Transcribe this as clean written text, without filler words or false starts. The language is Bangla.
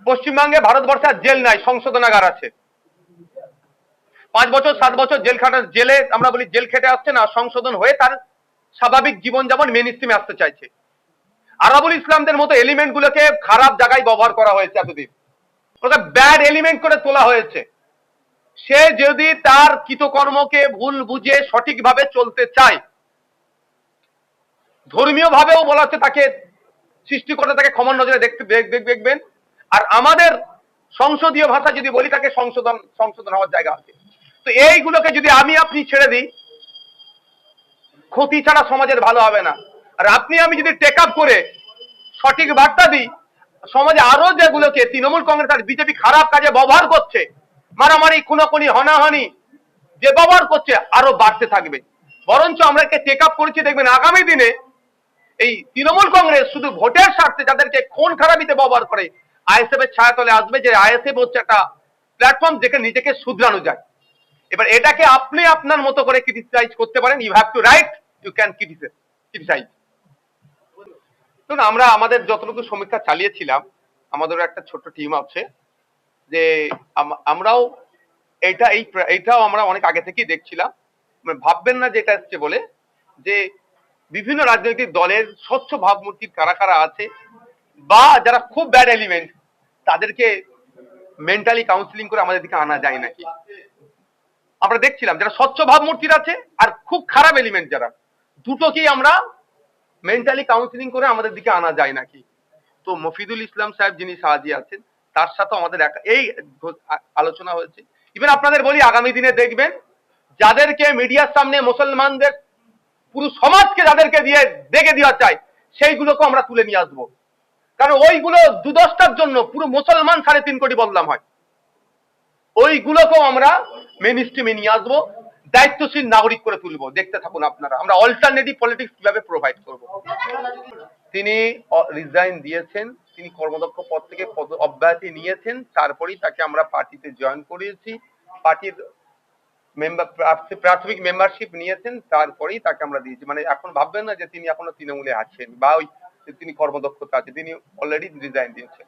পশ্চিমবঙ্গে ভারতবর্ষে আর জেল নাই, সংশোধনাগার আছে। 5 বছর 7 বছর জেলে আমরা বলি জেল খেটে আসছে না, সংশোধন হয়ে তার স্বাভাবিক জীবনযাপন মেন স্ট্রিমে আসতে চাইছে। আরাবুল ইসলামদের মতো এলিমেন্ট গুলোকে খারাপ জায়গায় ব্যবহার করা হয়েছে এতদিন, ওকে ব্যাড এলিমেন্ট করে তোলা হয়েছে। সে যদি তার কৃতকর্মকে ভুল বুঝে সঠিকভাবে চলতে চায়, ধর্মীয় ভাবেও বলা হচ্ছে তাকে সৃষ্টিকর্তা তাকে ক্ষমার নজরে দেখবেন। আর আমাদের সংসদীয় ভাষা যদি বলি, তাকে সংশোধন হওয়ার জায়গা আছে। তো এইগুলোকে যদি আমি আপনি ছেড়ে দিই, ক্ষতি ছাড়া সমাজের ভালো হবে না। আর আপনি আমি যদি টেক আপ করে সঠিক বার্তা দিই, সমাজে আরো যেগুলোকে তৃণমূল কংগ্রেস আর বিজেপি খারাপ কাজে ব্যবহার করছে, মারামারি খুনাখুনি হনাহনি যে ব্যবহার করছে, আরো বাড়তে থাকবে। বরঞ্চ আমরা একে টেক আপ করেছি, দেখবেন আগামী দিনে এই তৃণমূল কংগ্রেস শুধু ভোটের স্বার্থে যাদেরকে খুন খারাপিতে ব্যবহার করে, আইএসএফ এর ছায়াতলে আসবে, যে আইএসএফ হচ্ছে একটা প্ল্যাটফর্ম যেখানে নিজেকে শুধরানো যায়। এবার এটাকে আপনি আপনার মতো করে ক্রিটিসাইজ করতে পারেন, you have to right, you can criticise. আমরা আমাদের যতটুকু সমীক্ষা চালিয়েছিলাম, আমাদেরও একটা ছোট্ট টিম আছে, যে আমরাও এইটাও আমরা অনেক আগে থেকেই দেখছিলাম। ভাববেন না যে এটা এসছে বলে, যে বিভিন্ন রাজনৈতিক দলের স্বচ্ছ ভাবমূর্তির কারা কারা আছে, বা যারা খুব ব্যাড এলিমেন্ট, তাদেরকে মেন্টালি কাউন্সিলিং করে আমাদের দিকে আনা যায় নাকি। আমরা দেখছিলাম যারা স্বচ্ছ ভাবমূর্তির আছে আর খুব খারাপ এলিমেন্ট যারা, দুটোকেই আমরা মেন্টালি কাউন্সিলিং করে আমাদের দিকে আনা যায় নাকি। তো মফিদুল ইসলাম সাহেব যিনি সাহায্যে আছেন, তার সাথে আমাদের এই আলোচনা হয়েছে। ইভেন আপনাদের বলি, আগামী দিনে দেখবেন যাদেরকে মিডিয়ার সামনে মুসলমানদের পুরো সমাজকে যাদেরকে দিয়ে দেখে দেওয়া চাই, সেইগুলোকে আমরা তুলে নিয়ে আসবো। কারণ ওইগুলো 2-10টার জন্য পুরো মুসলমান 3.5 কোটি বদনাম হয়। ওইগুলোকেও আমরা মেইন স্ট্রিমে নিয়ে আসবো, দায়িত্বশীল নাগরিক করে তুলবো। দেখতে থাকুন আপনারা আমরা অল্টারনেটিভ পলিটিক্স কিভাবে প্রোভাইড করব। তিনি রিজাইন দিয়েছেন, তিনি কর্মদক্ষ পদ থেকে অব্যাহতি নিয়েছেন, তারপরেই তাকে আমরা পার্টিতে জয়েন করিয়েছি। পার্টির প্রাথমিক মেম্বারশিপ নিয়েছেন, তারপরেই তাকে আমরা দিয়েছি। মানে এখন ভাববেন না যে তিনি এখনো তৃণমূলে আছেন বা তিনি কর্মদক্ষতা আছে, তিনি অলরেডি রিজাইন দিয়েছেন।